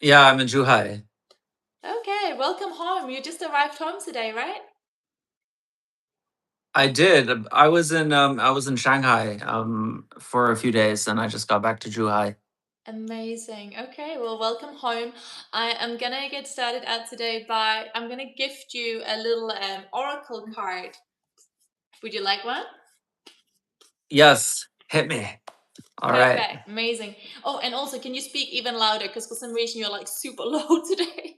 Yeah, I'm in Zhuhai. Okay, welcome home. You just arrived home today, right? I did. I was in Shanghai for a few days, and I just got back to Zhuhai. Amazing. Okay, well, welcome home. I am gonna get started out today by I'm gonna gift you a little oracle card. Would you like one? Yes, hit me. All right. Perfect. Amazing. Oh, and also, can you speak even louder? Because for some reason you're like super low today.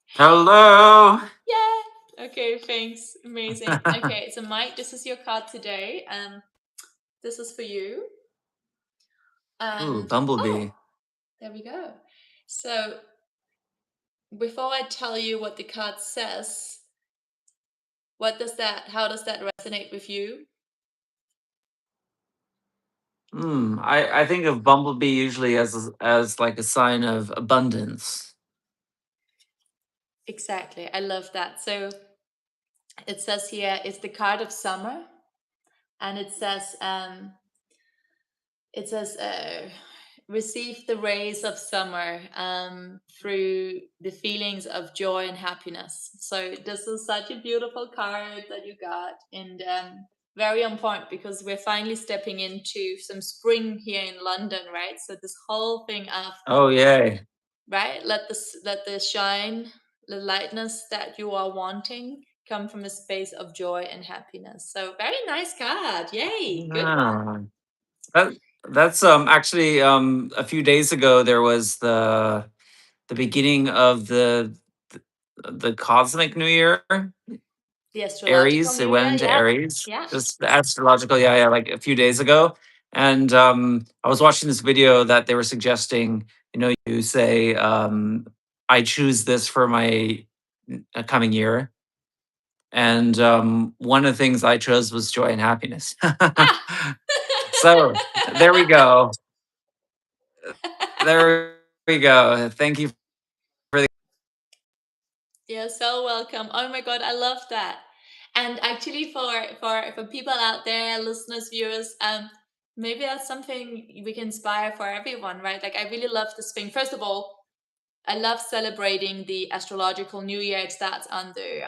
Hello. Yeah. Okay, thanks. Amazing. Okay, so Mike, this is your card today. This is for you. Ooh, And bumblebee. oh, there we go. So before I tell you what the card says, how does that resonate with you? I think of bumblebee usually as like a sign of abundance. Exactly. I love that. So it says here it's the card of summer, and it says receive the rays of summer through the feelings of joy and happiness. So this is such a beautiful card that you got, and very on point because we're finally stepping into some spring here in London, right? So this whole thing of Oh, yay. right, let the shine, the lightness that you are wanting come from a space of joy and happiness. So very nice card. Yay, good one. Ah, that that's actually a few days ago there was the beginning of the cosmic new year. The astrological Aries. It new went year, into yeah. Aries. Yeah. Just the astrological, yeah, yeah, like a few days ago. And I was watching this video that they were suggesting, you say, I choose this for my coming year. And one of the things I chose was joy and happiness. Ah! So there we go. There we go. Thank you for the. You're so welcome. Oh my God, I love that. And actually, for people out there, listeners, viewers, maybe that's something we can inspire for everyone, right? Like, I really love this thing. First of all, I love celebrating the astrological new year. It starts on the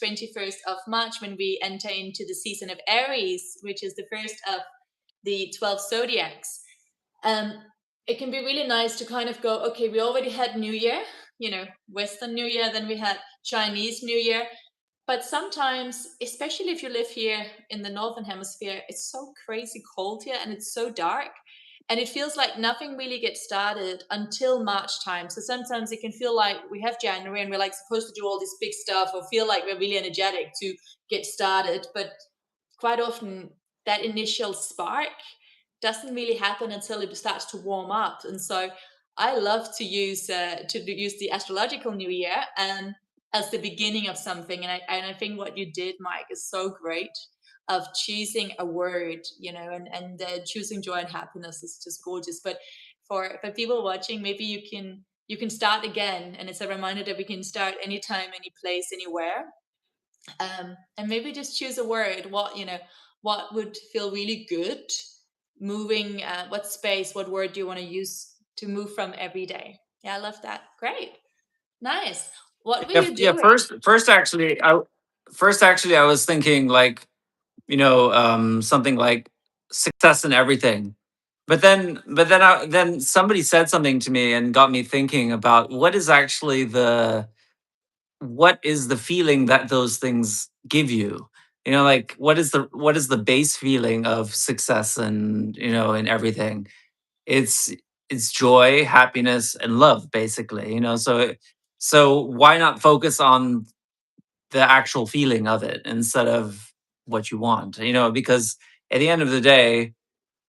21st of March when we enter into the season of Aries, which is the first of the 12 zodiacs. Um, it can be really nice to kind of go, okay, we already had New Year, Western New Year, then we had Chinese New Year. But sometimes, especially if you live here in the Northern Hemisphere, it's so crazy cold here and it's so dark. And it feels like nothing really gets started until March time. So sometimes it can feel like we have January and we're like supposed to do all this big stuff or feel like we're really energetic to get started. But quite often that initial spark doesn't really happen until it starts to warm up. And so I love to use the astrological new year and as the beginning of something. And I think what you did, Mike, is so great of choosing a word, and choosing joy and happiness is just gorgeous. But for people watching, maybe you can start again, and it's a reminder that we can start anytime, any place, anywhere, and maybe just choose a word. What would feel really good moving, what space, what word do you want to use to move from every day? Yeah, I love that. Great. Nice. What were Yeah, you yeah. doing? First actually, I was thinking like, something like success in everything. But then somebody said something to me and got me thinking about what is the feeling that those things give you. Like what is the base feeling of success and in everything. It's joy, happiness, and love, basically. So why not focus on the actual feeling of it instead of what you want, because at the end of the day,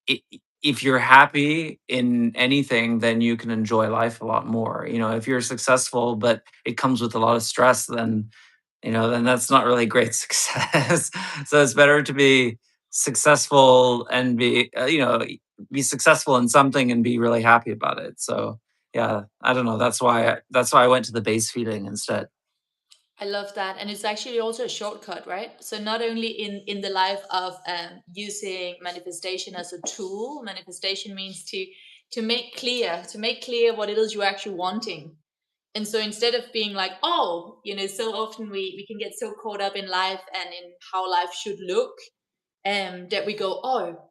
i- if you're happy in anything, then you can enjoy life a lot more. If you're successful but it comes with a lot of stress, then that's not really great success. So it's better to be successful and be successful in something and be really happy about it. So yeah, I don't know, that's why I went to the base feeling instead. I love that, and it's actually also a shortcut, right? So not only in the life of using manifestation as a tool. Manifestation means to make clear what it is you're actually wanting. And so instead of being like, oh, so often we can get so caught up in life and in how life should look, that we go, oh,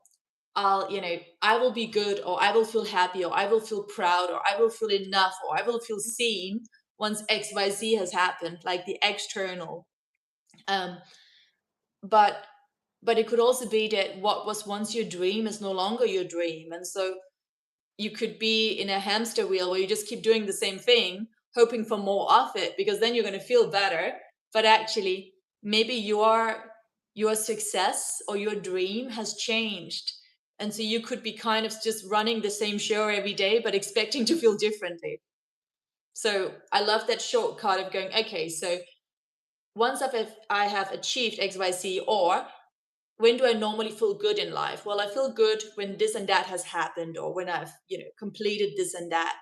I will be good, or I will feel happy, or I will feel proud, or I will feel enough, or I will feel seen once XYZ has happened, like the external. Um, but but it could also be that what was once your dream is no longer your dream. And so you could be in a hamster wheel where you just keep doing the same thing, hoping for more of it, because then you're going to feel better. But actually, maybe your success or your dream has changed. And so you could be kind of just running the same show every day, but expecting to feel differently. So I love that shortcut of going, okay, so once I have achieved XYZ, or when do I normally feel good in life? Well, I feel good when this and that has happened, or when I've, completed this and that.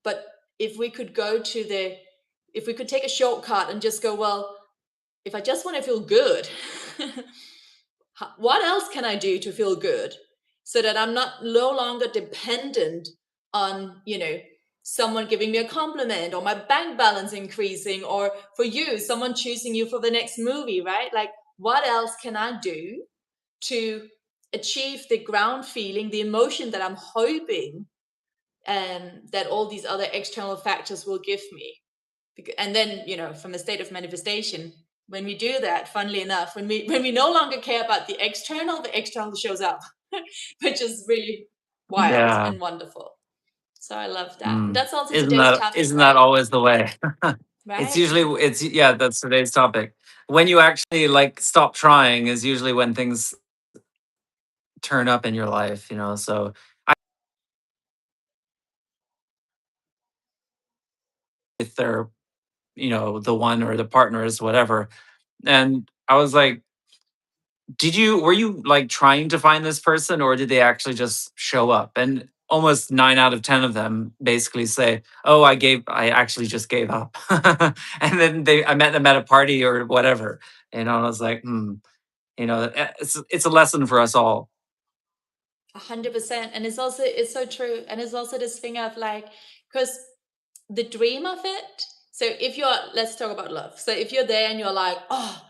But if we could if we could take a shortcut and just go, well, if I just want to feel good, what else can I do to feel good? So that I'm not no longer dependent on, someone giving me a compliment, or my bank balance increasing, or for you, someone choosing you for the next movie, right? Like, what else can I do to achieve the ground feeling, the emotion that I'm hoping that all these other external factors will give me? And then, from a state of manifestation, when we do that, funnily enough, when we no longer care about the external shows up, which is really wild Yeah. and wonderful. So I love that. And Mm. that's also Isn't today's that topic, isn't that right? always the way? It's Right. usually it's yeah, that's today's topic. When you actually like stop trying is usually when things turn up in your life, you know. So I with their, the one or the partners, whatever. And I was like, were you like trying to find this person, or did they actually just show up? And almost 9 out of 10 of them basically say, oh, I actually just gave up. And then I met them at a party or whatever. And I was like, it's a lesson for us all. 100%. And it's so true. And it's also this thing of like, because the dream of it. So if you're, let's talk about love. So if you're there and you're like, oh,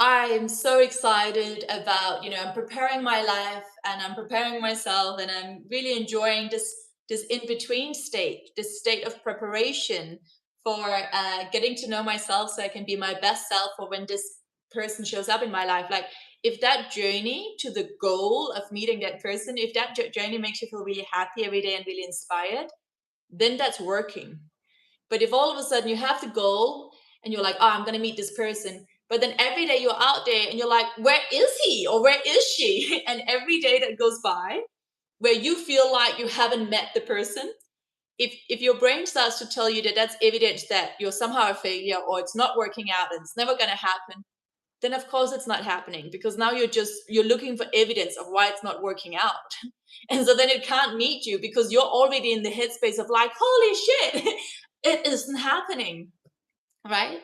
I'm so excited about, I'm preparing my life and I'm preparing myself and I'm really enjoying this in-between state, this state of preparation for getting to know myself so I can be my best self for when this person shows up in my life. Like, if that journey to the goal of meeting that person, if that journey makes you feel really happy every day and really inspired, then that's working. But if all of a sudden you have the goal and you're like, oh, I'm going to meet this person, but then every day you're out there and you're like, where is he or where is she? And every day that goes by where you feel like you haven't met the person, if your brain starts to tell you that that's evidence that you're somehow a failure, or it's not working out and it's never going to happen, then of course it's not happening, because now you're looking for evidence of why it's not working out. And so then it can't meet you because you're already in the headspace of like, holy shit, it isn't happening, right?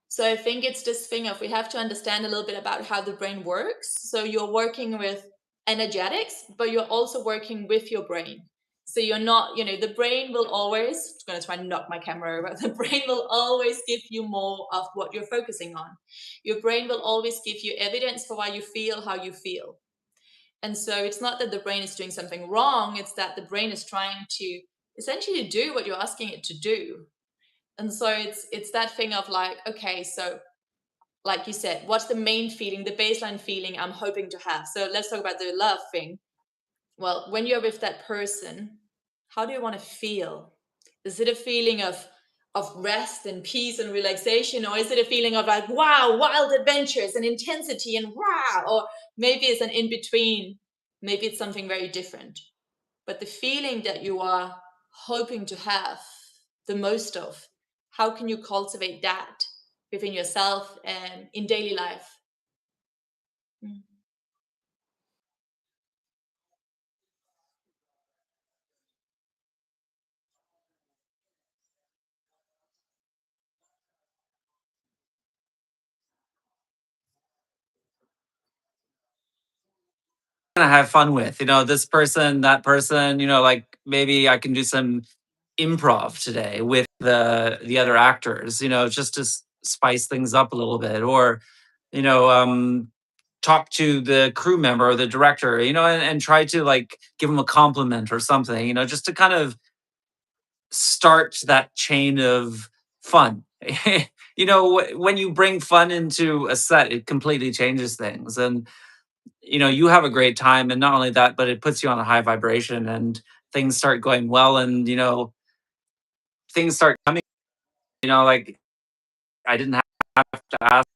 So I think it's this thing of, we have to understand a little bit about how the brain works. So you're working with energetics, but you're also working with your brain. So you're not, the brain will always, I'm going to try and knock my camera over. The brain will always give you more of what you're focusing on. Your brain will always give you evidence for why you feel how you feel. And so it's not that the brain is doing something wrong, it's that the brain is trying to essentially do what you're asking it to do. And so it's that thing of like, okay, so like you said, what's the main feeling, the baseline feeling I'm hoping to have? So let's talk about the love thing. Well, when you're with that person, how do you want to feel? Is it a feeling of rest and peace and relaxation, or is it a feeling of like, wow, wild adventures and intensity and wow? Or maybe it's an in between, maybe it's something very different. But the feeling that you are hoping to have the most of, how can you cultivate that within yourself and in daily life? Mm. gonna have fun with. This person, that person. Like maybe I can do some improv today with the other actors. Just to spice things up a little bit, or you know, talk to the crew member or the director. And try to like give them a compliment or something. Just to kind of start that chain of fun. When you bring fun into a set, it completely changes things. And you have a great time, and not only that, but it puts you on a high vibration, and things start going well, and things start coming. Like I didn't have to ask,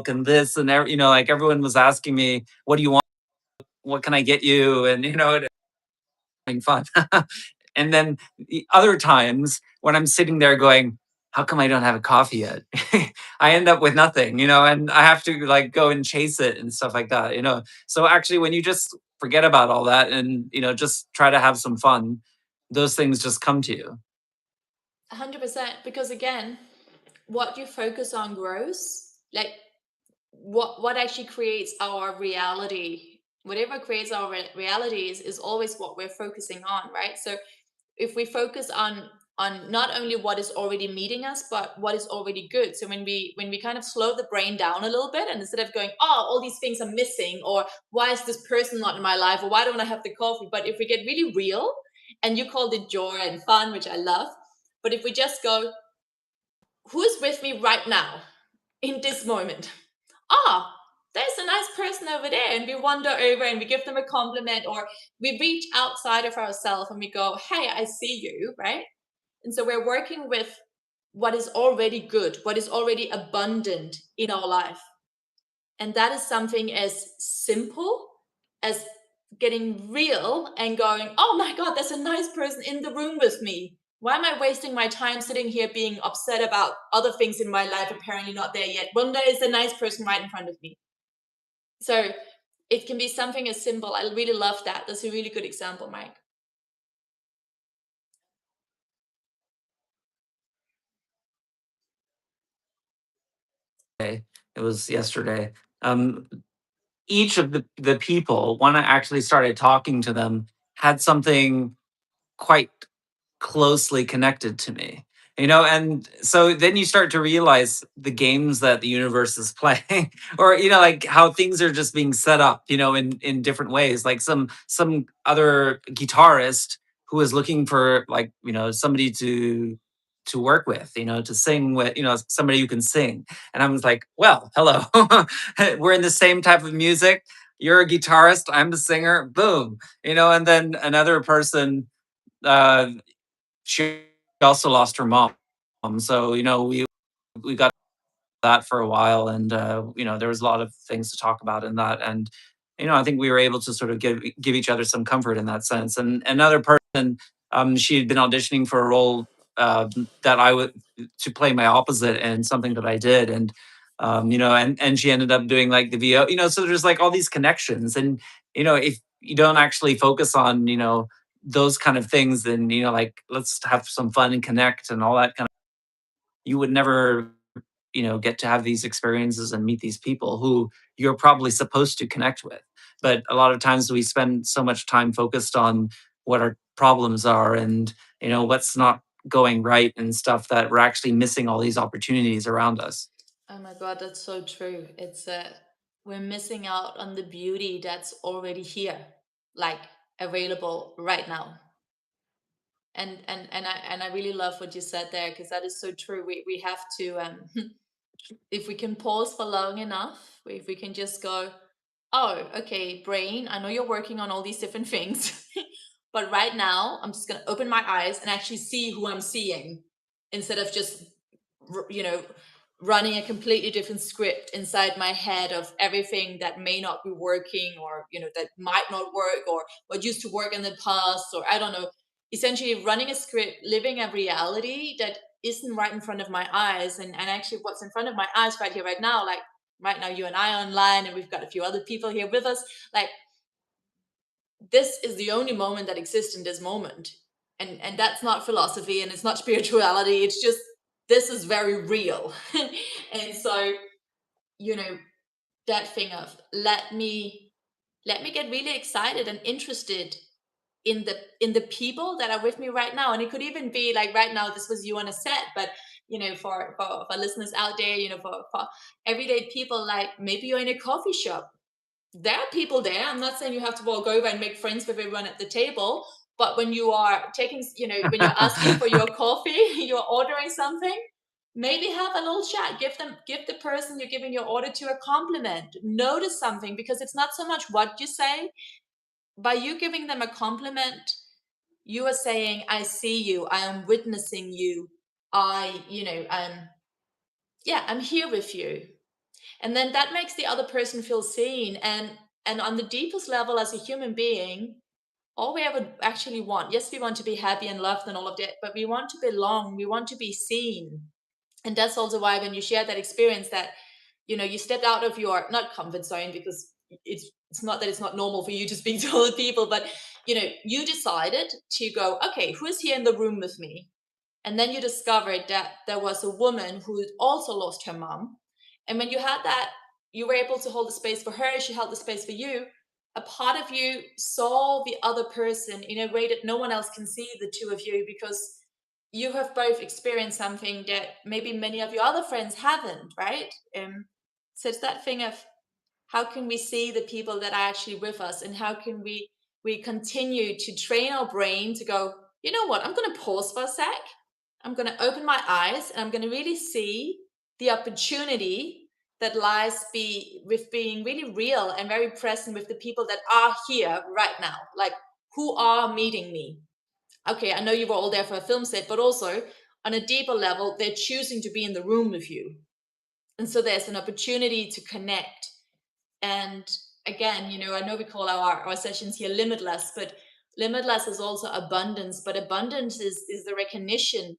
and this and like everyone was asking me, what do you want, what can I get you, and having fun. And then the other times when I'm sitting there going, how come I don't have a coffee yet? I end up with nothing, and I have to like go and chase it and stuff like that. So actually, when you just forget about all that and, just try to have some fun, those things just come to you. 100%. Because again, what you focus on grows. Like what actually creates our reality, whatever creates our reality is always what we're focusing on, right? So if we focus on not only what is already meeting us but what is already good, so when we kind of slow the brain down a little bit, and instead of going, oh, all these things are missing, or why is this person not in my life, or why don't I have the coffee, but if we get really real, and you called it joy and fun, which I love, but if we just go, who's with me right now in this moment? Ah, there's a nice person over there, and we wander over and we give them a compliment, or we reach outside of ourselves and we go, hey, I see you, right? And so we're working with what is already good, what is already abundant in our life. And that is something as simple as getting real and going, oh my God, there's a nice person in the room with me. Why am I wasting my time sitting here being upset about other things in my life apparently not there yet when there is a nice person right in front of me? So it can be something as simple. I really love that. That's a really good example, Mike. It was yesterday. Um, each of the people, when I actually started talking to them, had something quite closely connected to me. And so then you start to realize the games that the universe is playing, or like how things are just being set up, in different ways. Like some other guitarist who was looking for, like, somebody to work with, to sing with, somebody who can sing. And I was like, well, hello. We're in the same type of music. You're a guitarist, I'm a singer, boom. And then another person, uh she also lost her mom. So, we got that for a while, and there was a lot of things to talk about in that. And I think we were able to sort of give each other some comfort in that sense. And another person, she had been auditioning for a role, that I would to play my opposite in something that I did. And and she ended up doing like the VO. So there's like all these connections. And if you don't actually focus on those kind of things, then like, let's have some fun and connect and all that kind of, you would never get to have these experiences and meet these people who you're probably supposed to connect with. But a lot of times we spend so much time focused on what our problems are, and what's not going right and stuff, that we're actually missing all these opportunities around us. Oh my God, that's so true. It's we're missing out on the beauty that's already here, like available right now. And I really love what you said there, because that is so true. We have to if we can pause for long enough, if we can just go, oh, okay, brain, I know you're working on all these different things, but right now I'm just going to open my eyes and actually see who I'm seeing, instead of just, you know, running a completely different script inside my head of everything that may not be working, or, that might not work, or what used to work in the past, or I don't know. Essentially, running a script, living a reality that isn't right in front of my eyes. And actually, what's in front of my eyes right here, right now, like right now, you and I are online, and we've got a few other people here with us. Like, this is the only moment that exists in this moment. And that's not philosophy, and it's not spirituality. It's just, this is very real. And so you know, that thing of let me get really excited and interested in the people that are with me right now. And it could even be like right now this was you on a set, but for listeners out there, for everyday people, like maybe you're in a coffee shop, there are people there. I'm not saying you have to walk over and make friends with everyone at the table, but when you are taking, when you're asking for your coffee, you're ordering something, maybe have a little chat. Give the person you're giving your order to a compliment. Notice something, because it's not so much what you say. By you giving them a compliment, you are saying, I see you, I am witnessing you, I'm here with you. And then that makes the other person feel seen. And on the deepest level, as a human being, all we ever actually want, yes, we want to be happy and loved and all of that, but we want to belong, we want to be seen. And that's also why when you share that experience, that you stepped out of your, not comfort zone, because it's not that it's not normal for you to speak to other people, but you decided to go, okay, who is here in the room with me? And then you discovered that there was a woman who also lost her mom. And when you had that, you were able to hold the space for her, she held the space for you. A part of you saw the other person in a way that no one else can see the two of you, because you have both experienced something that maybe many of your other friends haven't, right? So it's that thing of, how can we see the people that are actually with us, and how can we continue to train our brain to go, you know what, I'm going to pause for a sec, I'm going to open my eyes, and I'm going to really see the opportunity that lies with being really real and very present with the people that are here right now, like who are meeting me. Okay, I know you were all there for a film set, but also on a deeper level, they're choosing to be in the room with you. And so there's an opportunity to connect. And again, I know we call our sessions here limitless, but limitless is also abundance. But abundance is the recognition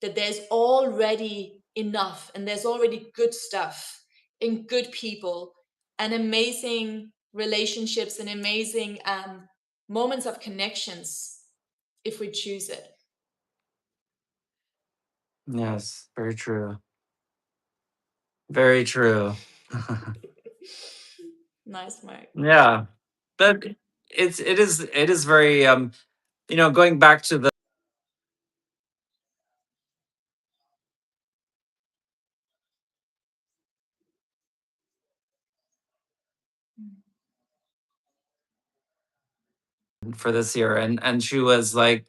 that there's already enough, and there's already good stuff and good people and amazing relationships and amazing moments of connections if we choose it. Yes, very true. Very true. Nice, Mark. Yeah. But it is very going back to the for this year, and she was like,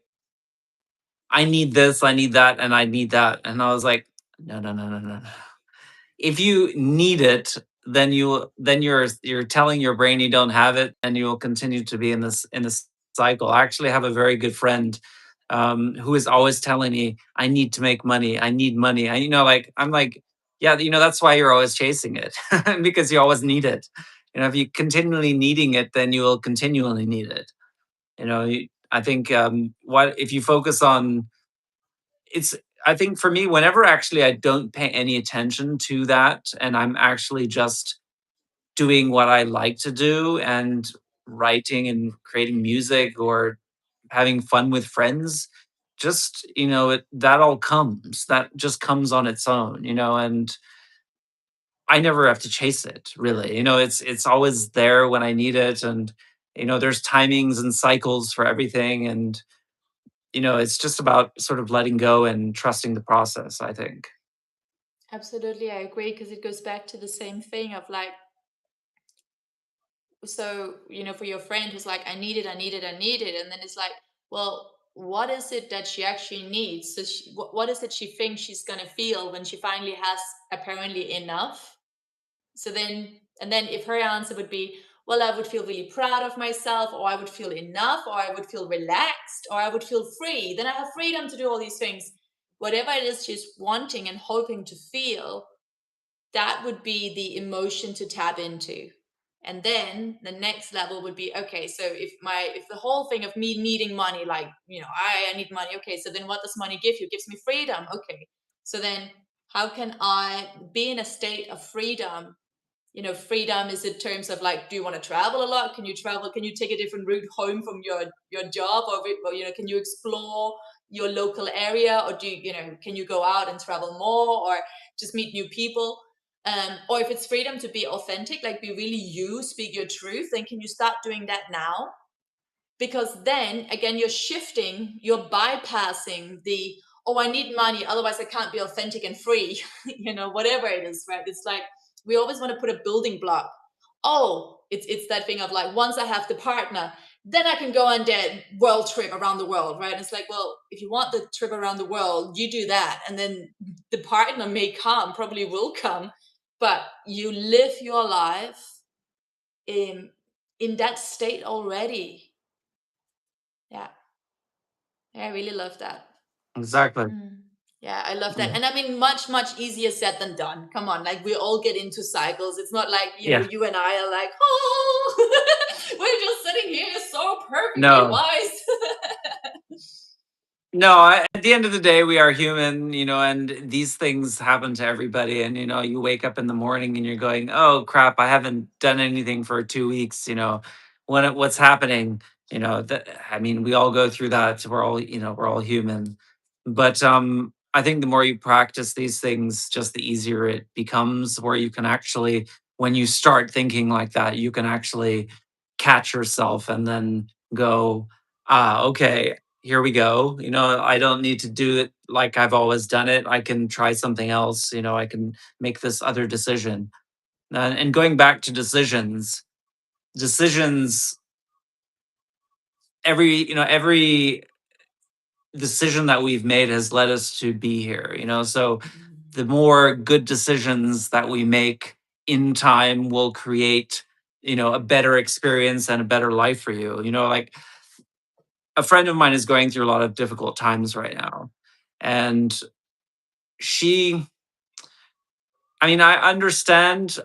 I need this, I need that, and I need that. And I was like, no, no, no, no, no, no. If you need it, then you're telling your brain you don't have it, and you will continue to be in this cycle. I actually have a very good friend who is always telling me, I need to make money, I need money. Like I'm like, yeah, that's why you're always chasing it, because you always need it. If you continually needing it, then you will continually need it. I think what if you focus on it's I think for me, whenever actually I don't pay any attention to that, and I'm actually just doing what I like to do, and writing and creating music, or having fun with friends, just that all comes, that just comes on its own, and I never have to chase it, really. It's always there when I need it. And there's timings and cycles for everything. And it's just about sort of letting go and trusting the process, I think. Absolutely, I agree, because it goes back to the same thing of like, so for your friend who's like, I need it, I need it, I need it, and then it's like, well, what is it that she actually needs? So what is it she thinks she's going to feel when she finally has apparently enough? So then, and then if her answer would be, well, I would feel really proud of myself, or I would feel enough, or I would feel relaxed, or I would feel free, then I have freedom to do all these things. Whatever it is she's wanting and hoping to feel, that would be the emotion to tap into. And then the next level would be, okay, so if the whole thing of me needing money, like, I need money, okay, so then what does money give you? It gives me freedom. Okay, so then how can I be in a state of freedom? Freedom is in terms of like, do you want to travel a lot? Can you travel? Can you take a different route home from your job? Or can you explore your local area? Or can you go out and travel more, or just meet new people? or if it's freedom to be authentic, like be really you, speak your truth, then can you start doing that now? Because then again, you're shifting, you're bypassing the, oh, I need money, otherwise I can't be authentic and free, whatever it is, right? It's like we always want to put a building block. Oh, it's that thing of like, once I have the partner, then I can go on that world trip around the world, right? And it's like, well, if you want the trip around the world, you do that, and then the partner may come, probably will come, but you live your life in that state already. Yeah. Yeah, I really love that. Exactly. Mm. Yeah, I love that. Yeah. And I mean, much, much easier said than done. Come on, like we all get into cycles. It's not like, Yeah. you and I are like, oh, we're just sitting here so perfectly No. wise. No, at the end of the day, we are human, and these things happen to everybody. And, you wake up in the morning and you're going, oh, crap, I haven't done anything for 2 weeks. What's happening? I mean, we all go through that. We're all human. But I think the more you practice these things, just the easier it becomes, where you can actually, when you start thinking like that, you can actually catch yourself and then go, okay, here we go. I don't need to do it like I've always done it. I can try something else. I can make this other decision. And going back to decisions, every decision that we've made has led us to be here. So the more good decisions that we make in time will create, a better experience and a better life for you. Like a friend of mine is going through a lot of difficult times right now. And she I mean, I understand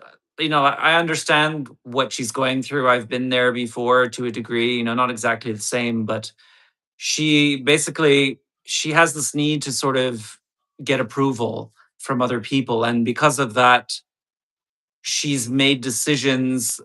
what she's going through. I've been there before to a degree, not exactly the same, but she has this need to sort of get approval from other people. And because of that, she's made decisions,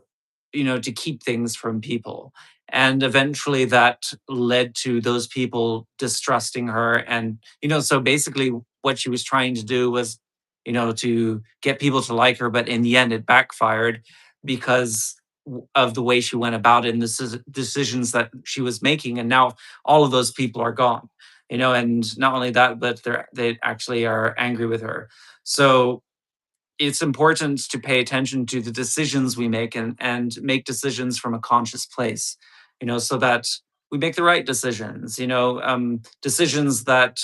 to keep things from people. And eventually that led to those people distrusting her. And, so basically what she was trying to do was, to get people to like her. But in the end, it backfired because of the way she went about it and the decisions that she was making. And now all of those people are gone, and not only that, but they actually are angry with her. So it's important to pay attention to the decisions we make and make decisions from a conscious place, so that we make the right decisions, decisions that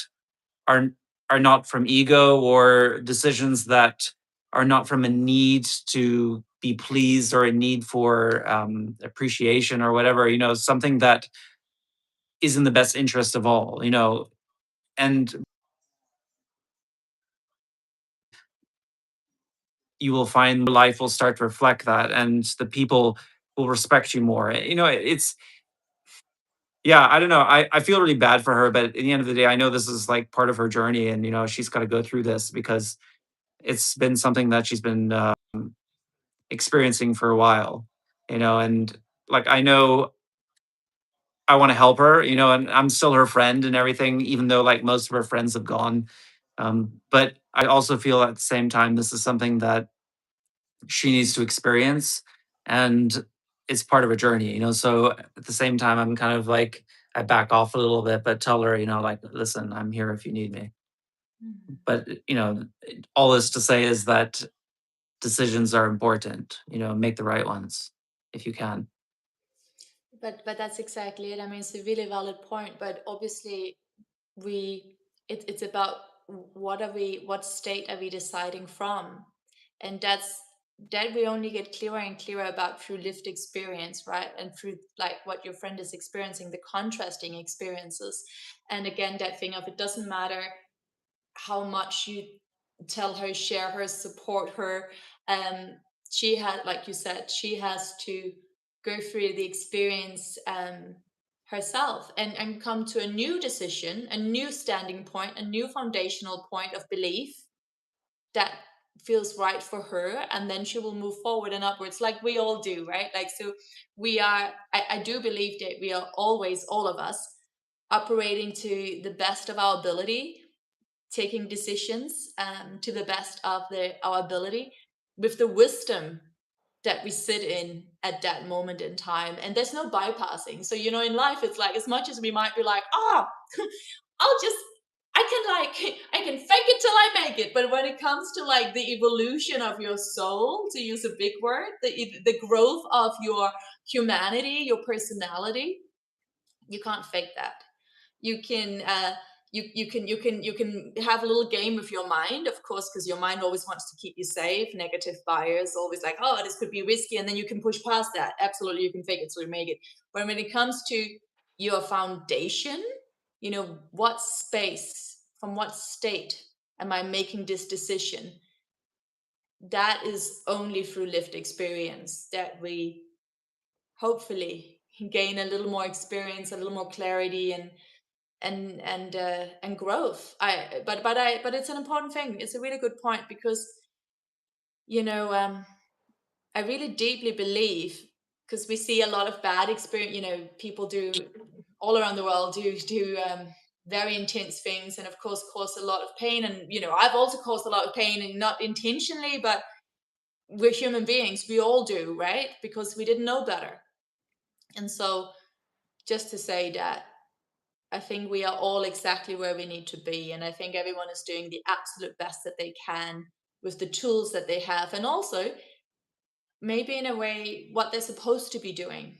are are not from ego, or decisions that are not from a need to be pleased or a need for appreciation or whatever, something that is in the best interest of all, and you will find life will start to reflect that, and the people will respect you more. It's yeah, I don't know. I feel really bad for her, but at the end of the day, I know this is like part of her journey, and she's got to go through this because it's been something that she's been experiencing for a while. And like I know I want to help her, and I'm still her friend and everything, even though like most of her friends have gone. But I also feel at the same time this is something that she needs to experience, and it's part of a journey. So at the same time, I'm kind of like I back off a little bit, but tell her, like, listen, I'm here if you need me. Mhm. But all this to say is that decisions are important. Make the right ones if you can. But that's exactly it. I mean, it's a really valid point. But obviously, we it's about what state are we deciding from, and that we only get clearer and clearer about through lived experience, right? And through like what your friend is experiencing, the contrasting experiences. And again, that thing of, it doesn't matter how much you tell her, share her, support her. um she had, like you said, she has to go through the experience herself, and come to a new decision, a new standing point, a new foundational point of belief that feels right for her, and then she will move forward and upwards, like we all do, right? Like, so we are, I do believe that we are always, all of us, operating to the best of our ability, taking decisions to the best of our ability. with the wisdom that we sit in at that moment in time. And there's no bypassing. So, in life, it's like, as much as we might be like, I'll just, I can fake it till I make it. But when it comes to like the evolution of your soul, to use a big word, the growth of your humanity, your personality, you can't fake that. You can you can have a little game with your mind, of course, because your mind always wants to keep you safe. Negative bias always like, oh, this could be risky, and then you can push past that. Absolutely, you can fake it till you make it. But when it comes to your foundation, what space, from what state am I making this decision? That is only through lived experience that we hopefully gain a little more experience, a little more clarity, and growth. But it's an important thing. It's a really good point, because you know um I really deeply believe, because we see a lot of bad experience. People do, all around the world, do very intense things, and of course cause a lot of pain. And I've also caused a lot of pain, and not intentionally, but we're human beings. We all do, right? Because we didn't know better. And so, just to say that I think we are all exactly where we need to be. And I think everyone is doing the absolute best that they can with the tools that they have. And also, maybe in a way, what they're supposed to be doing.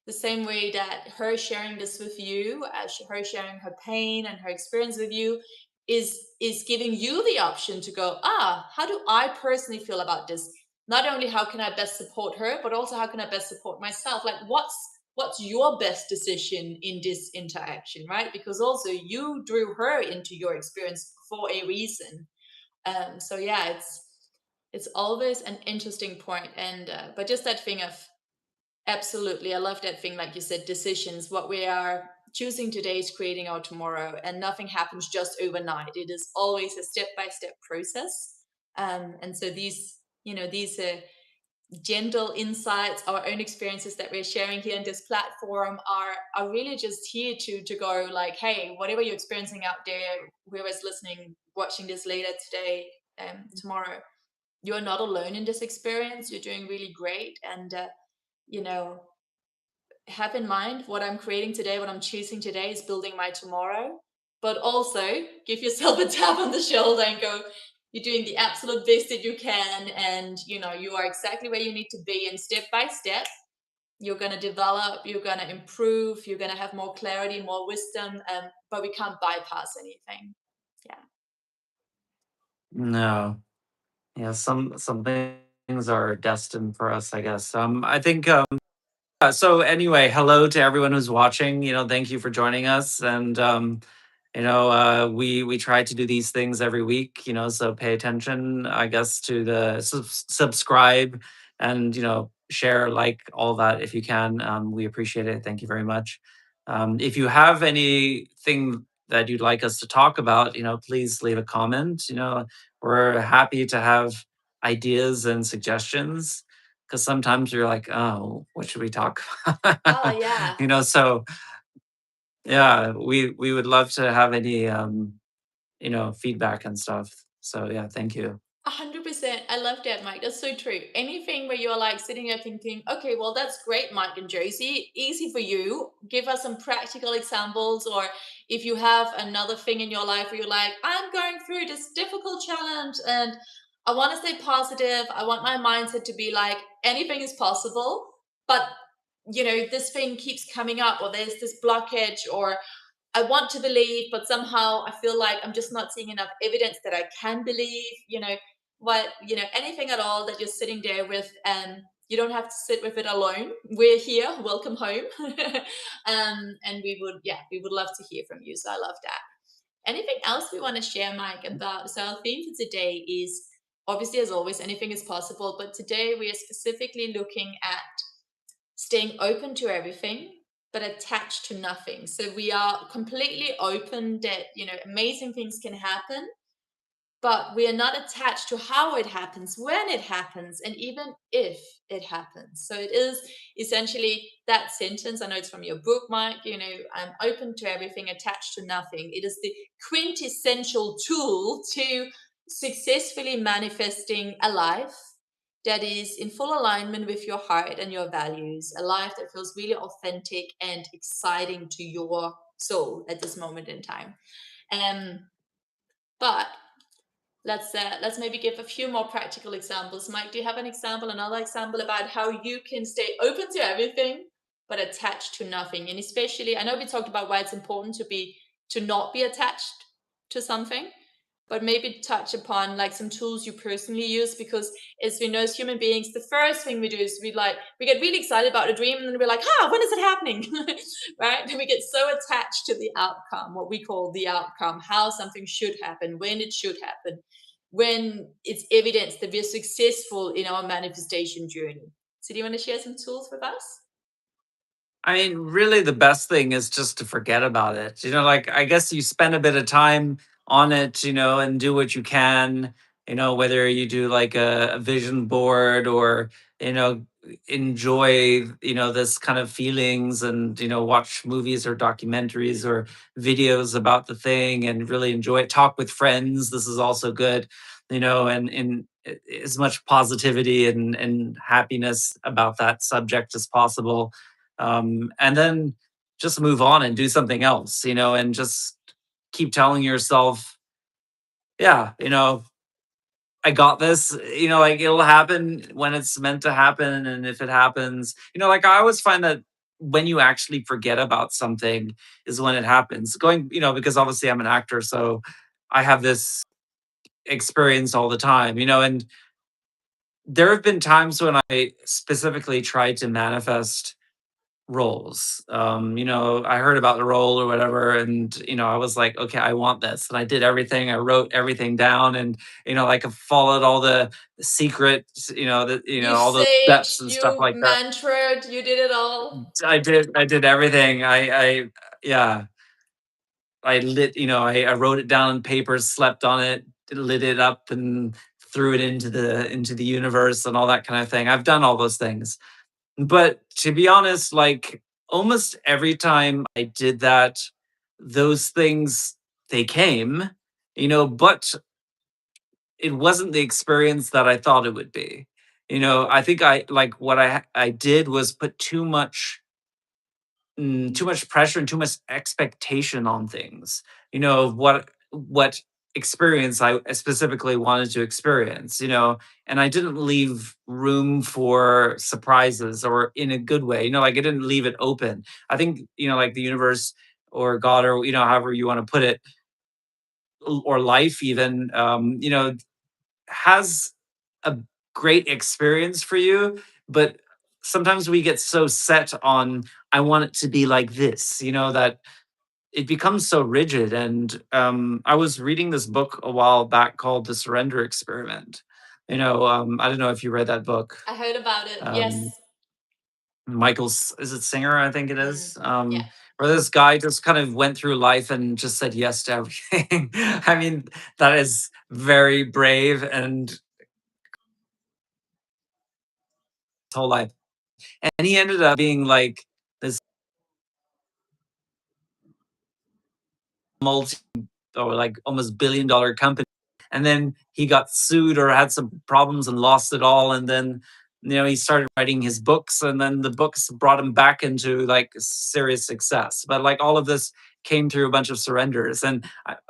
The same way that her sharing this with you, her sharing her pain and her experience with you, is giving you the option to go, how do I personally feel about this? Not only how can I best support her, but also how can I best support myself? Like, what's your best decision in this interaction, right? Because also you drew her into your experience for a reason. So yeah, it's always an interesting point. And but just that thing of, absolutely. I love that thing, like you said, decisions. What we are choosing today is creating our tomorrow, and nothing happens just overnight. It is always a step-by-step process. And so these gentle insights, our own experiences that we're sharing here in this platform are really just here to go like, hey, whatever you're experiencing out there, whoever's listening, watching this later today, tomorrow, you're not alone in this experience. You're doing really great. And you know have in mind, what I'm creating today, what I'm choosing today is building my tomorrow. But also give yourself a tap on the shoulder and go, you're doing the absolute best that you can. And you are exactly where you need to be. And step by step, you're going to develop, you're going to improve, you're going to have more clarity, more wisdom. But we can't bypass anything. Yeah. No. Yeah, some things are destined for us, I guess. I think so anyway, hello to everyone who's watching. Thank you for joining us. And we try to do these things every week. So pay attention, I guess, to the subscribe, and share, like, all that if you can. We appreciate it. Thank you very much. If you have anything that you'd like us to talk about, please leave a comment. We're happy to have ideas and suggestions, because sometimes you're like, oh, what should we talk Oh, about? yeah. So yeah, we would love to have any feedback and stuff. So yeah, thank you. 100%. I love that, Mike. That's so true. Anything where you're like sitting there thinking, okay, well, that's great, Mike and Josie. Easy for you. Give us some practical examples. Or if you have another thing in your life where you're like, I'm going through this difficult challenge and I want to stay positive. I want my mindset to be like, anything is possible. But, this thing keeps coming up, or there's this blockage, or I want to believe, but somehow I feel like I'm just not seeing enough evidence that I can believe, anything at all that you're sitting there with, and you don't have to sit with it alone. We're here. Welcome home. And we would love to hear from you. So I love that. Anything else we want to share, Mike, about? So our theme for today is, obviously, as always, anything is possible. But today we are specifically looking at staying open to everything but attached to nothing. So we are completely open that amazing things can happen, but we are not attached to how it happens, when it happens, and even if it happens. So it is essentially that sentence. I know it's from your book, Mike. I'm open to everything, attached to nothing. It is the quintessential tool to successfully manifesting a life that is in full alignment with your heart and your values, a life that feels really authentic and exciting to your soul at this moment in time. Um, but let's maybe give a few more practical examples. Mike, do you have an example, another example about how you can stay open to everything but attached to nothing? And especially, I know we talked about why it's important to not be attached to something, but maybe touch upon like some tools you personally use, because as we know, as human beings, the first thing we do is we get really excited about a dream, and then we're like, when is it happening? Right? And we get so attached to the outcome, what we call the outcome, how something should happen, when it should happen, when it's evidence that we're successful in our manifestation journey. So do you want to share some tools with us? I mean, really, the best thing is just to forget about it. Like, I guess you spend a bit of time on it, and do what you can, whether you do like a vision board or, you know, enjoy, this kind of feelings and, watch movies or documentaries or videos about the thing and really enjoy it. Talk with friends. This is also good, and as much positivity and happiness about that subject as possible, and then just move on and do something else, and just keep telling yourself, yeah, I got this, like it'll happen when it's meant to happen. And if it happens, like I always find that when you actually forget about something is when it happens. Going, because obviously I'm an actor, so I have this experience all the time, and there have been times when I specifically tried to manifest roles. I heard about the role or whatever, and I was like, okay, I want this, and I did everything. I wrote everything down, and like I followed all the secrets, You all those steps saged, and stuff you like that. mantraed, you did it all. I did everything. Yeah, I lit, I wrote it down on paper, slept on it, lit it up, and threw it into the universe and all that kind of thing. I've done all those things. But to be honest, like almost every time I did that, those things, they came, but it wasn't the experience that I thought it would be. I think I like what I did was put too much pressure and too much expectation on things. Of what experience I specifically wanted to experience. And I didn't leave room for surprises, or in a good way. Like I didn't leave it open. I think like the universe or God, or however you want to put it, or life even, has a great experience for you, but sometimes we get so set on, I want it to be like this, that it becomes so rigid. And I was reading this book a while back called The Surrender Experiment. I don't know if you read that book. I heard about it. Um, Yes. Michael's, is it Singer? I think it Mm, is. yeah. Where this guy just kind of went through life and just said yes to everything. I mean, that is very brave, and his whole life. And he ended up being like this multi, or like almost billion-dollar company. And then he got sued or had some problems and lost it all. And then, he started writing his books, and then the books brought him back into like serious success. But like all of this came through a bunch of surrenders. And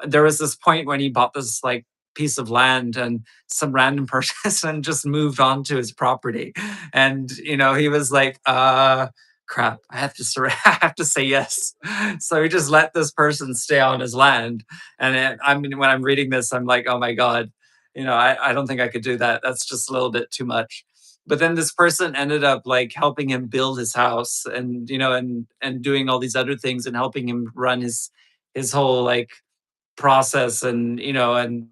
there was this point when he bought this like piece of land, and some random person just moved onto his property. And, he was like, crap, I have to I have to say yes. So he just let this person stay on his land. And I mean, when I'm reading this, I'm like, oh my God, I don't think I could do that. That's just a little bit too much. But then this person ended up like helping him build his house, and and doing all these other things, and helping him run his whole like process. And and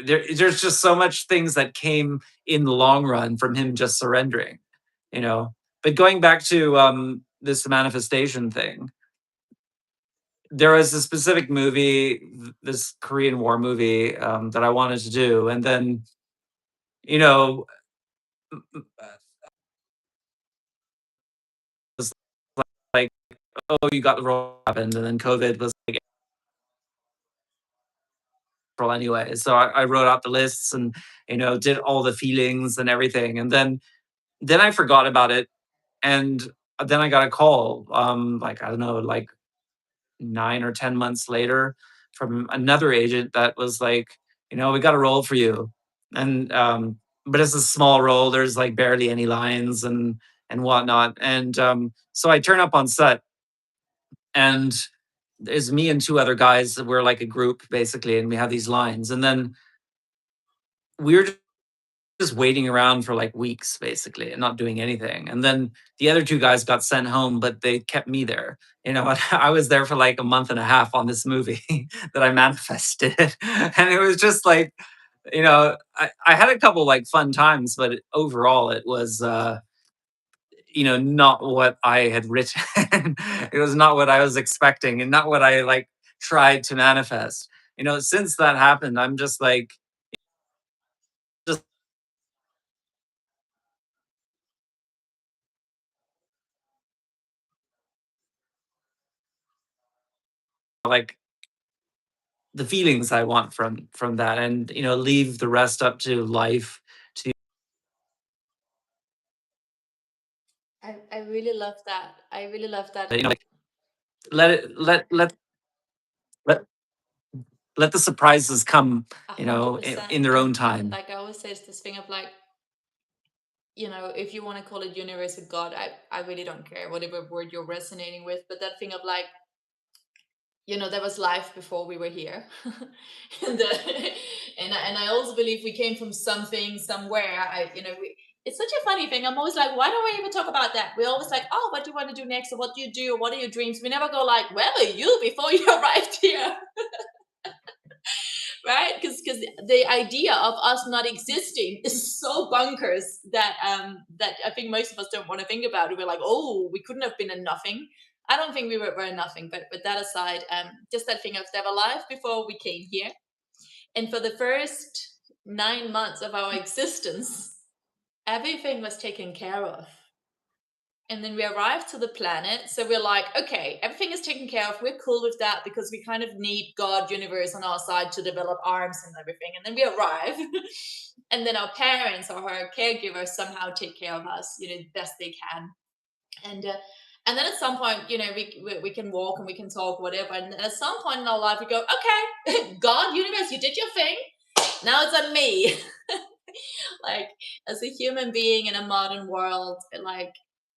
there's just so much things that came in the long run from him just surrendering, you know. But going back to this manifestation thing, there was a specific movie, this Korean War movie, that I wanted to do, and then you know, was like, oh, you got the role, happened, and then COVID was like, April anyway. So I wrote out the lists and, did all the feelings and everything. And then I forgot about it. And then I got a call, like, I don't know, like 9 or 10 months later from another agent that was like, we got a role for you. And, but it's a small role. There's like barely any lines and whatnot. And so I turn up on set, and there's me and two other guys. We're like a group basically, and we have these lines. And then we're just waiting around for like weeks basically and not doing anything. And then the other two guys got sent home, but they kept me there. I was there for like a month and a half on this movie that I manifested. And it was just like, I had a couple like fun times, but overall it was not what I had written. It was not what I was expecting and not what I like tried to manifest. Since that happened, I'm just like, just like the feelings I want from that, and leave the rest up to life to I really love that. I really love that. like let it let let the surprises come, A in, hundred in percent. their own And time. like I always say, it's this thing of like, if you want to call it universe or God, I really don't care whatever word you're resonating with, but that thing of like, there was life before we were here. and and I also believe we came from something somewhere. It's such a funny thing. I'm always like, why don't we even talk about that? We're always like, oh, what do you want to do next, or what do you do, or what are your dreams? We never go like, where were you before you arrived here? Right? Because the idea of us not existing is so bonkers that I think most of us don't want to think about it. We're like, oh, we couldn't have been a nothing. I don't think we were a nothing, but that aside, just that thing of they were alive before we came here, and for the first 9 months of our existence, everything was taken care of. And then we arrived to the planet. So we're like, okay, everything is taken care of. We're cool with that because we kind of need God, universe on our side to develop arms and everything. And then we arrive. And then our parents or our caregivers somehow take care of us, best they can. And and then at some point, we can walk and we can talk, whatever. And at some point in our life, we go, okay, God, universe, you did your thing. Now it's on me. Like, as a human being in a modern world, like,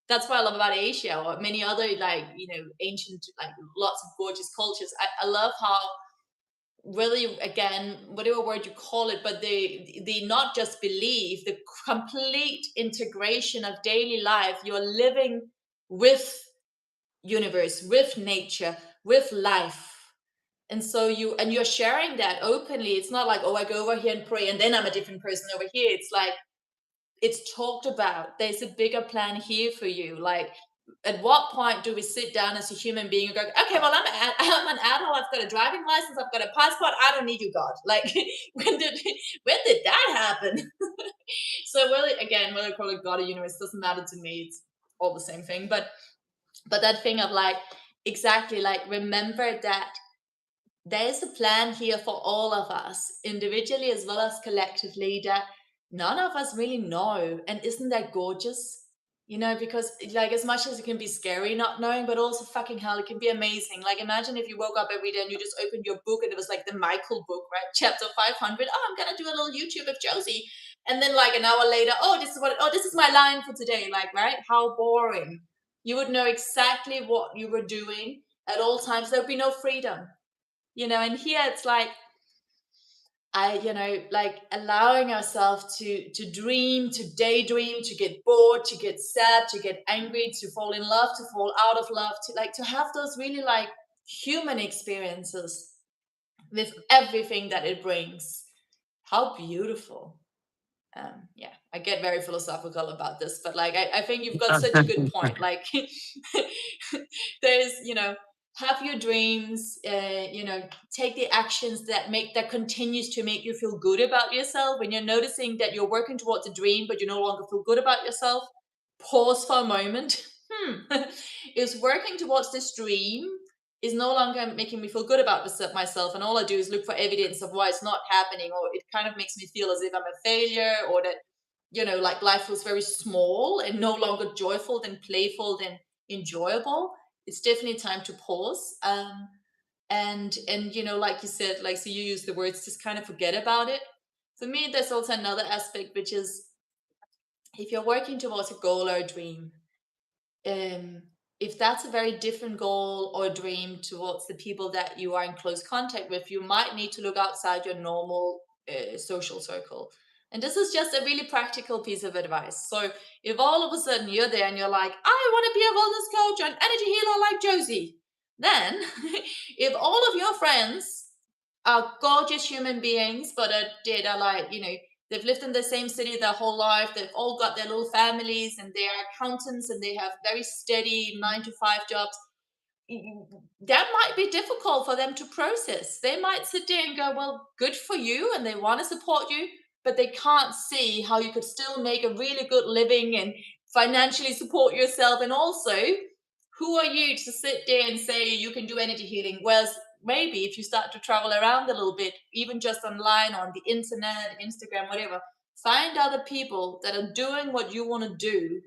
that's what I love about Asia or many other, like, ancient, like, lots of gorgeous cultures. I love how really, again, whatever word you call it, but they not just believe, the complete integration of daily life. You're living with universe, with nature, with life. And so you're sharing that openly. It's not like, oh, I go over here and pray and then I'm a different person over here. It's like, it's talked about. There's a bigger plan here for you. Like, at what point do we sit down as a human being and go, okay, well, I'm an adult. I've got a driving license. I've got a passport. I don't need you, God. Like, when did that happen? So, really, again, whether I call it God or universe doesn't matter to me. It's all the same thing. But that thing of like, exactly, like, remember that there is a plan here for all of us, individually as well as collectively, that none of us really know. And isn't that gorgeous? Because like, as much as it can be scary not knowing, but also fucking hell, it can be amazing. Like, imagine if you woke up every day and you just opened your book and it was like the Michael book, right? Chapter 500. Oh, I'm gonna do a little YouTube of Josie. And then like an hour later, this is my line for today. Like, right? How boring. You would know exactly what you were doing at all times. There would be no freedom. And here it's like, like, allowing ourselves to dream, to daydream, to get bored, to get sad, to get angry, to fall in love, to fall out of love, to like, to have those really like human experiences with everything that it brings. How beautiful. Yeah, I get very philosophical about this, but like, I think you've got such a good point. Like, there's, have your dreams, take the actions that continues to make you feel good about yourself. When you're noticing that you're working towards a dream, but you no longer feel good about yourself, pause for a moment. Is working towards this dream is no longer making me feel good about myself, and all I do is look for evidence of why it's not happening, or it kind of makes me feel as if I'm a failure, or that, like life feels very small and no longer joyful, then playful, then enjoyable. It's definitely time to pause. And like you said, like, so you use the words, just kind of forget about it. For me, there's also another aspect, which is, if you're working towards a goal or a dream, um, if that's a very different goal or dream towards the people that you are in close contact with, you might need to look outside your normal social circle. And this is just a really practical piece of advice. So if all of a sudden you're there and you're like, I want to be a wellness coach and energy healer like Josie, then if all of your friends are gorgeous human beings, but are like, they've lived in the same city their whole life. They've all got their little families, and they are accountants, and they have very steady 9 to 5 jobs. That might be difficult for them to process. They might sit there and go, well, good for you, and they want to support you, but they can't see how you could still make a really good living and financially support yourself. And also, who are you to sit there and say you can do energy healing? Whereas maybe if you start to travel around a little bit, even just online, on the internet, Instagram, whatever, find other people that are doing what you want to do,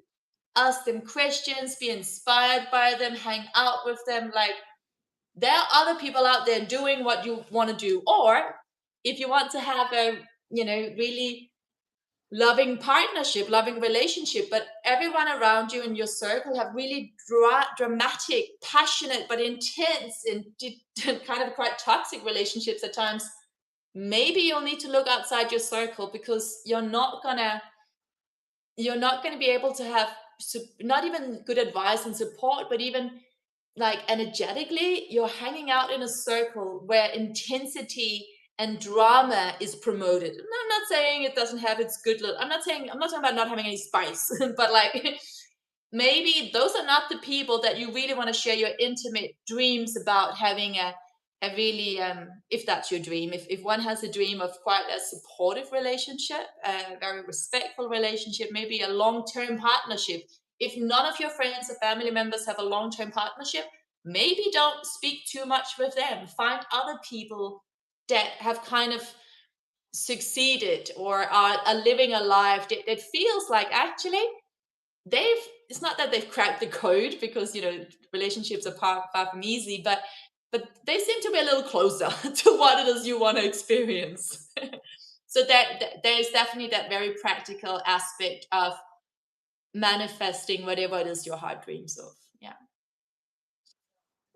ask them questions, be inspired by them, hang out with them. Like, there are other people out there doing what you want to do. Or if you want to have a, really loving partnership, loving relationship, but everyone around you in your circle have really dramatic, passionate, but intense and kind of quite toxic relationships at times, maybe you'll need to look outside your circle, because you're not gonna be able to have not even good advice and support, but even like energetically, you're hanging out in a circle where intensity and drama is promoted. And I'm not saying it doesn't have its good I'm not talking about not having any spice, but like, maybe those are not the people that you really want to share your intimate dreams about having a really, if that's your dream, if one has a dream of quite a supportive relationship, a very respectful relationship, maybe a long-term partnership. If none of your friends or family members have a long-term partnership, maybe don't speak too much with them. Find other people that have kind of succeeded, or are living a life that feels like, actually, they've it's not that they've cracked the code, because relationships are far from easy, but they seem to be a little closer to what it is you want to experience. So there's definitely that very practical aspect of manifesting whatever it is your heart dreams of. Yeah.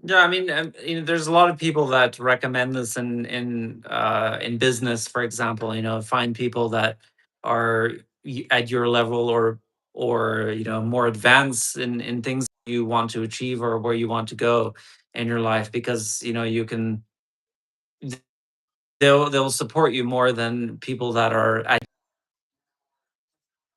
Yeah, I mean, there's a lot of people that recommend this in business, for example. Find people that are at your level, or more advanced in things you want to achieve or where you want to go in your life, because you can they'll support you more than people that are at,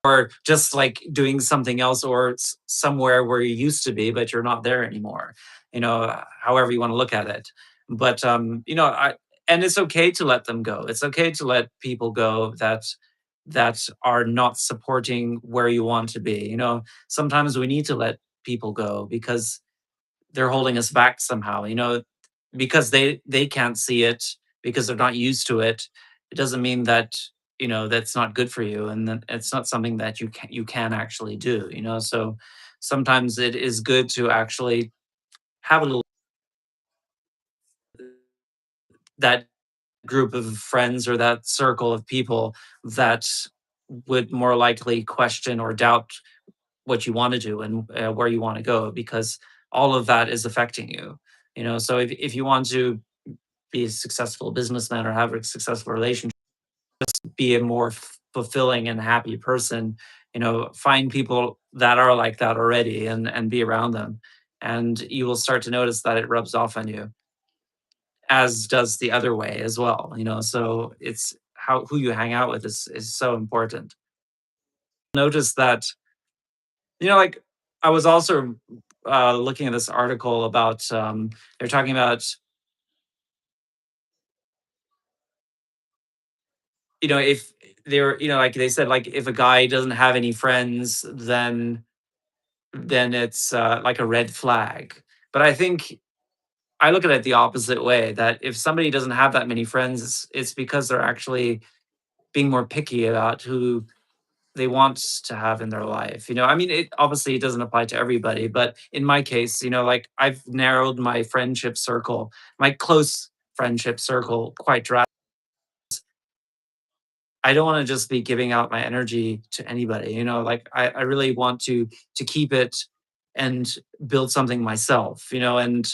or just like doing something else, or somewhere where you used to be but you're not there anymore. However you want to look at it. But I and it's okay to let them go. It's okay to let people go that are not supporting where you want to be. Sometimes we need to let people go because they're holding us back somehow, because they can't see it, because they're not used to it. It doesn't mean that that's not good for you, and that it's not something that you can actually do. So sometimes it is good to actually have a little that group of friends or that circle of people that would more likely question or doubt what you want to do, and where you want to go, because all of that is affecting you. So if you want to be a successful businessman or have a successful relationship, be a more fulfilling and happy person, find people that are like that already, and be around them, and you will start to notice that it rubs off on you, as does the other way as well. So it's how who you hang out with is so important. Notice that, like, I was also looking at this article about, they're talking about, if they're, like they said, like, if a guy doesn't have any friends, then it's like a red flag. But I think I look at it the opposite way, that if somebody doesn't have that many friends, it's because they're actually being more picky about who they want to have in their life. I mean, it obviously it doesn't apply to everybody, but in my case, like I've narrowed my friendship circle, my close friendship circle quite drastically. I don't want to just be giving out my energy to anybody. Like I really want to keep it and build something myself. And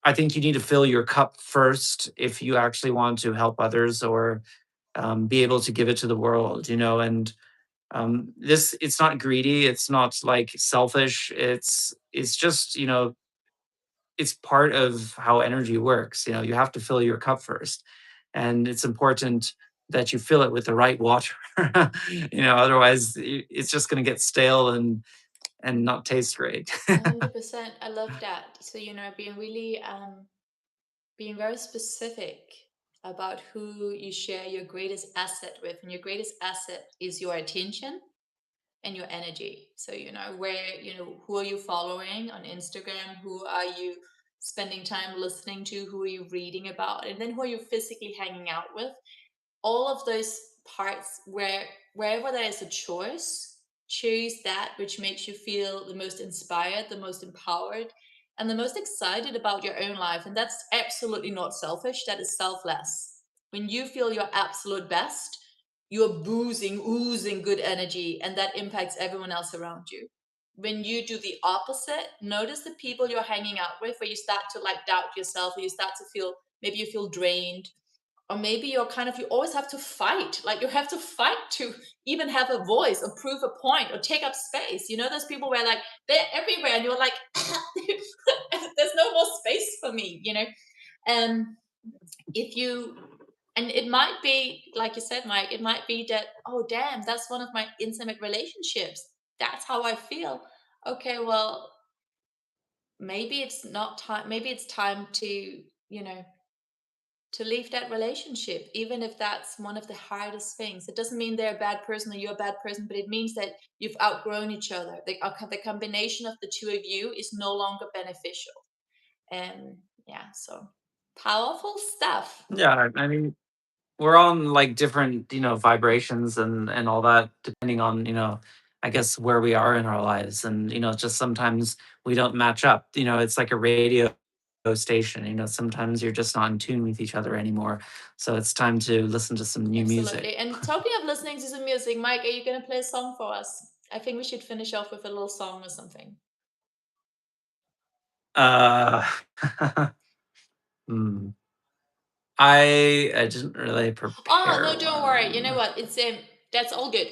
I think you need to fill your cup first if you actually want to help others, or be able to give it to the world. And this, it's not greedy, it's not like selfish, it's just, it's part of how energy works. You have to fill your cup first, and it's important that you fill it with the right water. Otherwise it's just going to get stale and not taste great. 100%. I love that. So, being very specific about who you share your greatest asset with, and your greatest asset is your attention and your energy. So, who are you following on Instagram? Who are you spending time listening to? Who are you reading about? And then who are you physically hanging out with? All of those parts, wherever there is a choice, choose that which makes you feel the most inspired, the most empowered, and the most excited about your own life. And that's absolutely not selfish, that is selfless. When you feel your absolute best, you're oozing good energy, and that impacts everyone else around you. When you do the opposite, notice the people you're hanging out with, where you start to like doubt yourself, or you start to feel, maybe you feel drained, or maybe you always have to fight, like you have to fight to even have a voice or prove a point or take up space. Those people where like they're everywhere and you're like, there's no more space for me. And if you and it might be, like you said, Mike, it might be that, oh damn, that's one of my intimate relationships, that's how I feel. Okay, well, maybe it's not time, maybe it's time to, leave that relationship, even if that's one of the hardest things. It doesn't mean they're a bad person or you're a bad person, but it means that you've outgrown each other. The combination of the two of you is no longer beneficial. And yeah, so powerful stuff. Yeah, I mean, we're on like different, vibrations and all that, depending on, I guess where we are in our lives. And just sometimes we don't match up. It's like a radio station. Sometimes you're just not in tune with each other anymore, so it's time to listen to some new music. Absolutely. And talking of listening to some music, Mike, are you going to play a song for us? I think we should finish off with a little song or something. uh hmm. I didn't really Oh prepare no, don't worry. You know one. what? It's That's all good.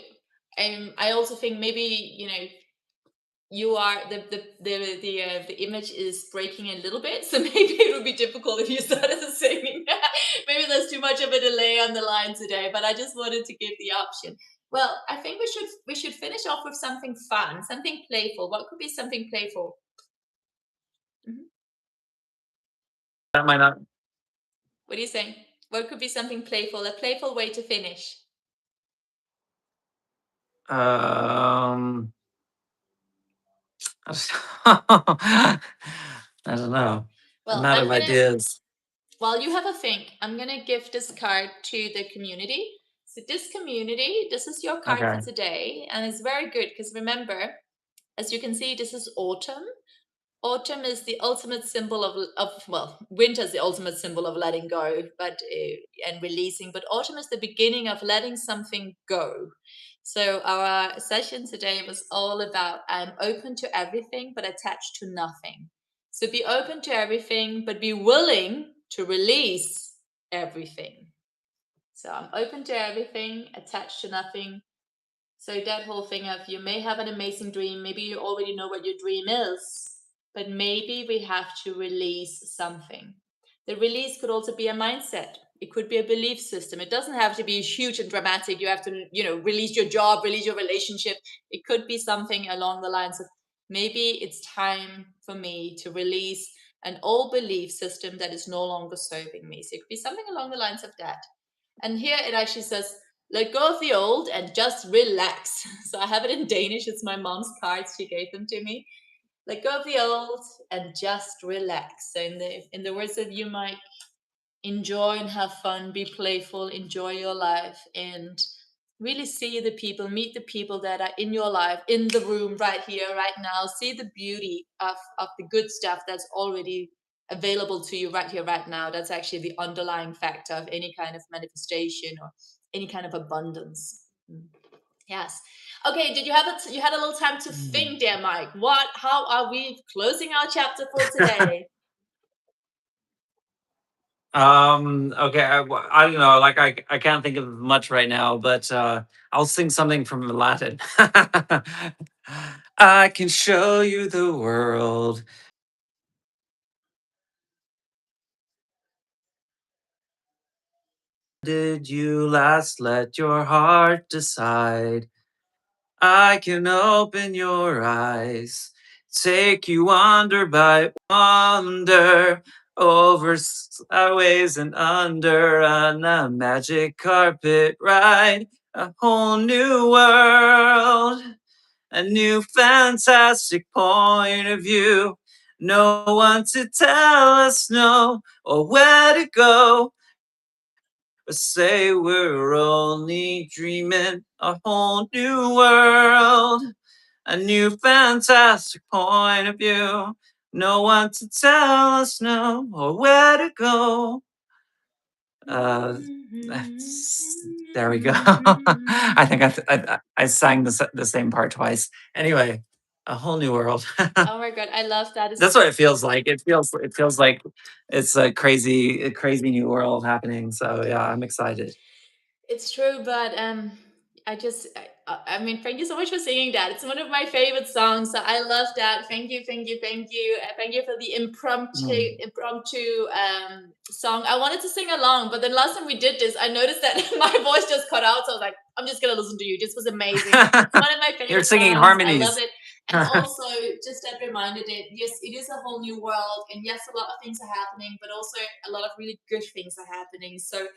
I also think maybe you are the image is breaking a little bit, so maybe it would be difficult if you started singing. Maybe there's too much of a delay on the line today, but I just wanted to give the option. Well, I think we should finish off with something fun, something playful. What could be something playful? Mhm. That might not. What do you think? What could be something playful? A playful way to finish. um I don't know. I'm Well, out I'm of gonna ideas. While you have a think, I'm gonna give this card to the community. So this community, this is your card for Okay. today, and it's very good because remember, as you can see, this is autumn. Autumn is the ultimate symbol of well, winter is the ultimate symbol of letting go, but and releasing. But autumn is the beginning of letting something go. So our session today was all about I'm open to everything, but attached to nothing. So be open to everything, but be willing to release everything. So I'm open to everything, attached to nothing. So that whole thing of you may have an amazing dream, maybe you already know what your dream is, but maybe we have to release something. The release could also be a mindset. It could be a belief system. It doesn't have to be huge and dramatic. You have to, release your job, release your relationship. It could be something along the lines of maybe it's time for me to release an old belief system that is no longer serving me. So it could be something along the lines of that. And here it actually says, let go of the old and just relax. So I have it in Danish. It's my mom's cards. She gave them to me. Let go of the old and just relax. So in the words of you, Mike, enjoy and have fun, be playful, enjoy your life, and really see the people, meet the people that are in your life, in the room right here, right now. See the beauty of the good stuff that's already available to you right here, right now. That's actually the underlying factor of any kind of manifestation or any kind of abundance. Mm. Yes. Okay, did you have you had a little time to Mm. think there, Mike? How are we closing our chapter for today? Okay, I don't know, like I can't think of much right now, but I'll sing something from Latin. I can show you the world. Did you last let your heart decide? I can open your eyes, take you wonder by wonder, over sideways and under on a magic carpet ride. A whole new world, a new fantastic point of view. No one to tell us no or where to go, but say we're only dreaming. A whole new world, a new fantastic point of view. No one to tell us no or where to go. There we go. I think I sang the same part twice. Anyway, a whole new world. Oh my god, I love that. That's what it feels like. It feels like it's a crazy new world happening. So yeah, I'm excited. It's true, but I mean, thank you so much for singing that. It's one of my favorite songs. So I love that. Thank you, thank you, thank you. Thank you for the Mm. impromptu song. I wanted to sing along, but then last time we did this, I noticed that my voice just cut out. So I was like, I'm just gonna listen to you. This was amazing. It's one of my You're favorite singing songs. I love harmonies. it. And also, just that reminded it, yes, it is a whole new world, and yes, a lot of things are happening, but also a lot of really good things are happening. So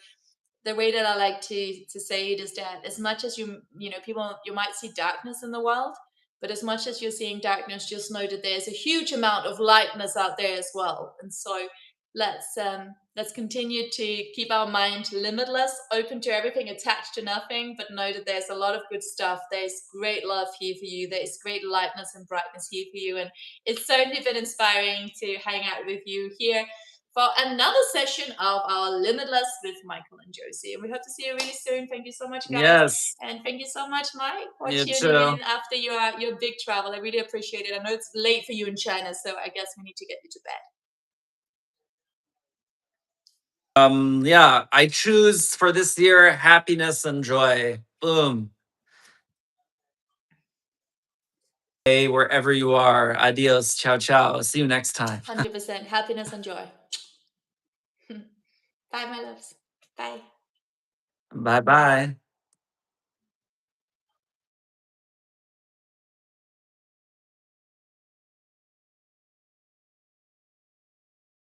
the way that I like to say it is that as much as you know people you might see darkness in the world, but as much as you're seeing darkness, just know that there's a huge amount of lightness out there as well. And so let's continue to keep our mind limitless, open to everything, attached to nothing, but know that there's a lot of good stuff. There's great love here for you. There's great lightness and brightness here for you. And it's certainly been inspiring to hang out with you here for another session of our Limitless with Michael and Josie. And we hope to see you really soon. Thank you so much, guys. Yes, And thank you so much, Mike, for you tuning too. in after your big travel. I really appreciate it. I know it's late for you in China, so I guess we need to get you to bed. Yeah, I choose for this year happiness and joy. Boom. Hey, wherever you are. Adios. Ciao, ciao. See you next time. 100% happiness and joy. Bye, my loves. Bye. Bye bye.